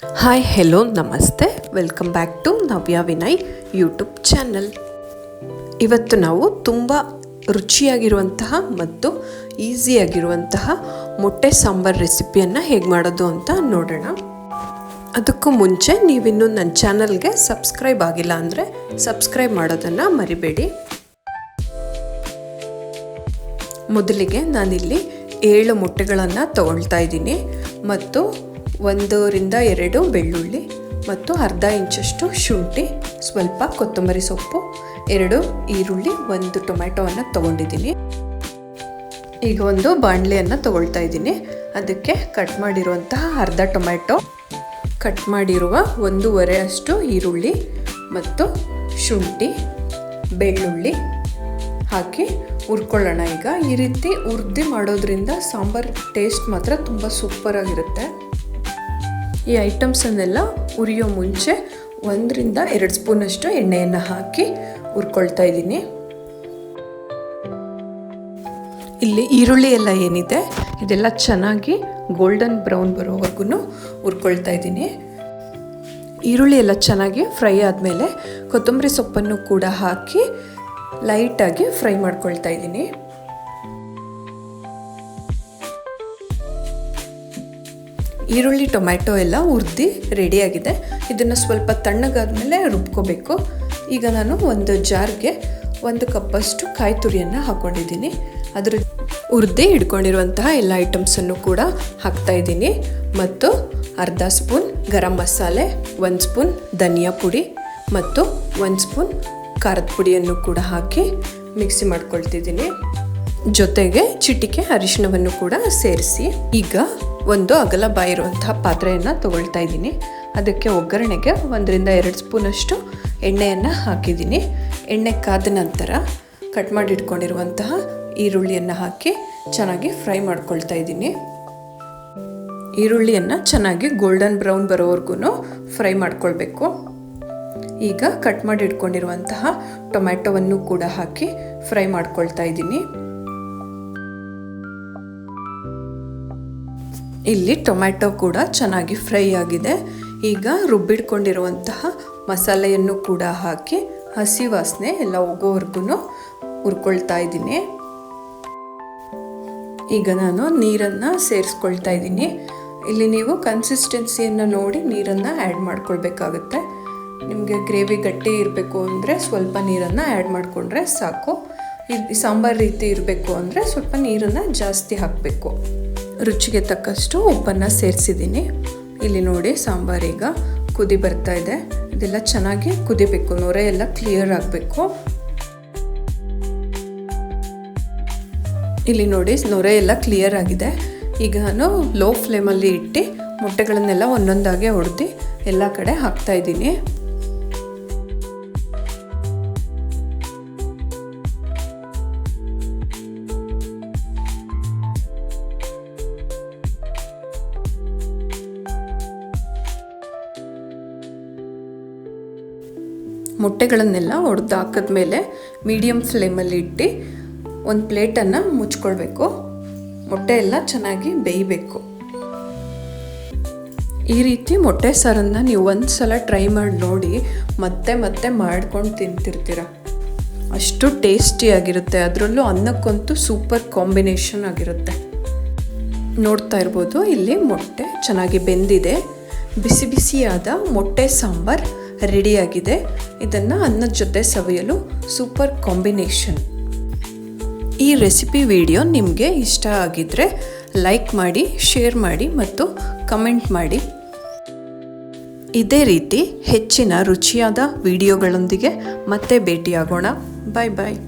Hi hello ನಮಸ್ತೆ, welcome back to Navya Vinay YouTube channel. ಇವತ್ತು ನಾವು ತುಂಬ ರುಚಿಯಾಗಿರುವಂತಹ ಮತ್ತು ಈಸಿಯಾಗಿರುವಂತಹ ಮೊಟ್ಟೆ ಸಾಂಬಾರ್ ರೆಸಿಪಿಯನ್ನು ಹೇಗೆ ಮಾಡೋದು ಅಂತ ನೋಡೋಣ. ಅದಕ್ಕೂ ಮುಂಚೆ ನೀವಿನ್ನೂ ನನ್ನ ಚಾನಲ್ಗೆ ಸಬ್ಸ್ಕ್ರೈಬ್ ಆಗಿಲ್ಲ ಅಂದರೆ ಸಬ್ಸ್ಕ್ರೈಬ್ ಮಾಡೋದನ್ನು ಮರಿಬೇಡಿ. ಮೊದಲಿಗೆ ನಾನಿಲ್ಲಿ 7 ಮೊಟ್ಟೆಗಳನ್ನು ತಗೊಳ್ತಾ ಇದ್ದೀನಿ ಮತ್ತು 1 ರಿಂದ 2 ಬೆಳ್ಳುಳ್ಳಿ ಮತ್ತು ಅರ್ಧ ಇಂಚಷ್ಟು ಶುಂಠಿ, ಸ್ವಲ್ಪ ಕೊತ್ತಂಬರಿ ಸೊಪ್ಪು, 2 ಈರುಳ್ಳಿ, 1 ಟೊಮ್ಯಾಟೋವನ್ನು ತಗೊಂಡಿದ್ದೀನಿ. ಈಗ ಒಂದು ಬಾಣಲೆಯನ್ನು ತಗೊಳ್ತಾ ಇದ್ದೀನಿ. ಅದಕ್ಕೆ ಕಟ್ ಮಾಡಿರುವಂತಹ ಅರ್ಧ ಟೊಮ್ಯಾಟೊ, ಕಟ್ ಮಾಡಿರುವ 1.5 ಅಷ್ಟು ಈರುಳ್ಳಿ ಮತ್ತು ಶುಂಠಿ, ಬೆಳ್ಳುಳ್ಳಿ ಹಾಕಿ ಹುರ್ಕೊಳ್ಳೋಣ. ಈಗ ಈ ರೀತಿ ಹುರಿದು ಮಾಡೋದ್ರಿಂದ ಸಾಂಬಾರ್ ಟೇಸ್ಟ್ ಮಾತ್ರ ತುಂಬ ಸೂಪರಾಗಿರುತ್ತೆ. ಈ ಐಟಮ್ಸನ್ನೆಲ್ಲ ಹುರಿಯೋ ಮುಂಚೆ 1 ರಿಂದ 2 ಸ್ಪೂನಷ್ಟು ಎಣ್ಣೆಯನ್ನು ಹಾಕಿ ಹುರ್ಕೊಳ್ತಾ ಇದ್ದೀನಿ. ಇಲ್ಲಿ ಈರುಳ್ಳಿ ಎಲ್ಲ ಏನಿದೆ ಇದೆಲ್ಲ ಚೆನ್ನಾಗಿ ಗೋಲ್ಡನ್ ಬ್ರೌನ್ ಬರೋವರೆಗೂ ಹುರ್ಕೊಳ್ತಾ ಇದ್ದೀನಿ. ಈರುಳ್ಳಿ ಎಲ್ಲ ಚೆನ್ನಾಗಿ ಫ್ರೈ ಆದಮೇಲೆ ಕೊತ್ತಂಬರಿ ಸೊಪ್ಪನ್ನು ಕೂಡ ಹಾಕಿ ಲೈಟಾಗಿ ಫ್ರೈ ಮಾಡ್ಕೊಳ್ತಾ ಇದ್ದೀನಿ. ಈರುಳ್ಳಿ ಟೊಮ್ಯಾಟೊ ಎಲ್ಲ ಹುರಿದು ರೆಡಿಯಾಗಿದೆ. ಇದನ್ನು ಸ್ವಲ್ಪ ತಣ್ಣಗಾದ್ಮೇಲೆ ರುಬ್ಕೋಬೇಕು. ಈಗ ನಾನು ಒಂದು ಜಾರ್ಗೆ 1 ಕಪ್ಪಷ್ಟು ಕಾಯಿ ತುರಿಯನ್ನು ಹಾಕ್ಕೊಂಡಿದ್ದೀನಿ. ಅದರ ಹುರಿದು ಇಟ್ಕೊಂಡಿರುವಂತಹ ಎಲ್ಲ ಐಟಮ್ಸನ್ನು ಕೂಡ ಹಾಕ್ತಾ ಇದ್ದೀನಿ ಮತ್ತು ಅರ್ಧ ಸ್ಪೂನ್ ಗರಂ ಮಸಾಲೆ, 1 ಸ್ಪೂನ್ ಧನಿಯಾ ಪುಡಿ ಮತ್ತು 1 ಸ್ಪೂನ್ ಖಾರದ ಪುಡಿಯನ್ನು ಕೂಡ ಹಾಕಿ ಮಿಕ್ಸಿ ಮಾಡ್ಕೊಳ್ತಿದ್ದೀನಿ. ಜೊತೆಗೆ ಚಿಟಿಕೆ ಅರಿಶಿಣವನ್ನು ಕೂಡ ಸೇರಿಸಿ ಈಗ ಒಂದು ಅಗಲ ಬಾಯಿರುವಂತಹ ಪಾತ್ರೆಯನ್ನು ತಗೊಳ್ತಾ ಇದ್ದೀನಿ. ಅದಕ್ಕೆ ಒಗ್ಗರಣೆಗೆ 1 ರಿಂದ 2 ಸ್ಪೂನಷ್ಟು ಎಣ್ಣೆಯನ್ನು ಹಾಕಿದ್ದೀನಿ. ಎಣ್ಣೆ ಕಾದ ನಂತರ ಕಟ್ ಮಾಡಿ ಇಟ್ಕೊಂಡಿರುವಂತಹ ಈರುಳ್ಳಿಯನ್ನು ಹಾಕಿ ಚೆನ್ನಾಗಿ ಫ್ರೈ ಮಾಡ್ಕೊಳ್ತಾ ಇದ್ದೀನಿ. ಈರುಳ್ಳಿಯನ್ನು ಚೆನ್ನಾಗಿ ಗೋಲ್ಡನ್ ಬ್ರೌನ್ ಬರೋವರೆಗೂ ಫ್ರೈ ಮಾಡ್ಕೊಳ್ಬೇಕು. ಈಗ ಕಟ್ ಮಾಡಿ ಇಟ್ಕೊಂಡಿರುವಂತಹ ಟೊಮ್ಯಾಟೊವನ್ನು ಕೂಡ ಹಾಕಿ ಫ್ರೈ ಮಾಡ್ಕೊಳ್ತಾ ಇದ್ದೀನಿ. ಇಲ್ಲಿ ಟೊಮ್ಯಾಟೊ ಕೂಡ ಚೆನ್ನಾಗಿ ಫ್ರೈ ಆಗಿದೆ. ಈಗ ರುಬ್ಬಿಡ್ಕೊಂಡಿರುವಂತಹ ಮಸಾಲೆಯನ್ನು ಕೂಡ ಹಾಕಿ ಹಸಿ ವಾಸನೆ ಎಲ್ಲ ಹೋಗೋವರೆಗೂ ಹುರ್ಕೊಳ್ತಾ ಇದ್ದೀನಿ. ಈಗ ನಾನು ನೀರನ್ನು ಸೇರಿಸ್ಕೊಳ್ತಾ ಇದ್ದೀನಿ. ಇಲ್ಲಿ ನೀವು ಕನ್ಸಿಸ್ಟೆನ್ಸಿಯನ್ನು ನೋಡಿ ನೀರನ್ನು ಆ್ಯಡ್ ಮಾಡ್ಕೊಳ್ಬೇಕಾಗುತ್ತೆ. ನಿಮಗೆ ಗ್ರೇವಿ ಗಟ್ಟಿ ಇರಬೇಕು ಅಂದರೆ ಸ್ವಲ್ಪ ನೀರನ್ನು ಆ್ಯಡ್ ಮಾಡಿಕೊಂಡ್ರೆ ಸಾಕು. ಇದು ಸಾಂಬಾರು ರೀತಿ ಇರಬೇಕು ಅಂದರೆ ಸ್ವಲ್ಪ ನೀರನ್ನು ಜಾಸ್ತಿ ಹಾಕಬೇಕು. ರುಚಿಗೆ ತಕ್ಕಷ್ಟು ಉಪ್ಪನ್ನು ಸೇರಿಸಿದ್ದೀನಿ. ಇಲ್ಲಿ ನೋಡಿ ಸಾಂಬಾರೀಗ ಕುದಿ ಬರ್ತಾ ಇದೆ. ಇದೆಲ್ಲ ಚೆನ್ನಾಗಿ ಕುದಿಬೇಕು, ನೊರೆ ಎಲ್ಲ ಕ್ಲಿಯರ್ ಆಗಬೇಕು. ಇಲ್ಲಿ ನೋಡಿ ನೊರೆ ಎಲ್ಲ ಕ್ಲಿಯರ್ ಆಗಿದೆ. ಈಗ ನಾನು ಲೋ ಫ್ಲೇಮಲ್ಲಿ ಇಟ್ಟು ಮೊಟ್ಟೆಗಳನ್ನೆಲ್ಲ ಒಂದೊಂದಾಗೆ ಹೊಡೆದು ಎಲ್ಲ ಕಡೆ ಹಾಕ್ತಾ ಇದ್ದೀನಿ. ಮೊಟ್ಟೆಗಳನ್ನೆಲ್ಲ ಹೊಡೆದು ಹಾಕಿದ್ಮೇಲೆ ಮೀಡಿಯಮ್ ಫ್ಲೇಮಲ್ಲಿ ಇಟ್ಟು ಒಂದು ಪ್ಲೇಟನ್ನು ಮುಚ್ಕೊಳ್ಬೇಕು. ಮೊಟ್ಟೆ ಎಲ್ಲ ಚೆನ್ನಾಗಿ ಬೇಯಬೇಕು. ಈ ರೀತಿ ಮೊಟ್ಟೆ ಸಾರನ್ನು ನೀವು ಒಂದು ಸಲ ಟ್ರೈ ಮಾಡಿ ನೋಡಿ, ಮತ್ತೆ ಮತ್ತೆ ಮಾಡ್ಕೊಂಡು ತಿಂತಿರ್ತೀರ. ಅಷ್ಟು ಟೇಸ್ಟಿಯಾಗಿರುತ್ತೆ. ಅದರಲ್ಲೂ ಅನ್ನಕ್ಕಂತೂ ಸೂಪರ್ ಕಾಂಬಿನೇಷನ್ ಆಗಿರುತ್ತೆ. ನೋಡ್ತಾ ಇರ್ಬೋದು ಇಲ್ಲಿ ಮೊಟ್ಟೆ ಚೆನ್ನಾಗಿ ಬೆಂದಿದೆ. ಬಿಸಿ ಬಿಸಿಯಾದ ಮೊಟ್ಟೆ ಸಾಂಬಾರ್ ರೆಡಿಯಾಗಿದೆ. ಇದನ್ನು ಅನ್ನದ ಜೊತೆ ಸವಿಯಲು ಸೂಪರ್ ಕಾಂಬಿನೇಷನ್. ಈ ರೆಸಿಪಿ ವಿಡಿಯೋ ನಿಮಗೆ ಇಷ್ಟ ಆಗಿದ್ದರೆ ಲೈಕ್ ಮಾಡಿ, ಶೇರ್ ಮಾಡಿ ಮತ್ತು ಕಮೆಂಟ್ ಮಾಡಿ. ಇದೇ ರೀತಿ ಹೆಚ್ಚಿನ ರುಚಿಯಾದ ವಿಡಿಯೋಗಳೊಂದಿಗೆ ಮತ್ತೆ ಭೇಟಿಯಾಗೋಣ. ಬಾಯ್ ಬಾಯ್.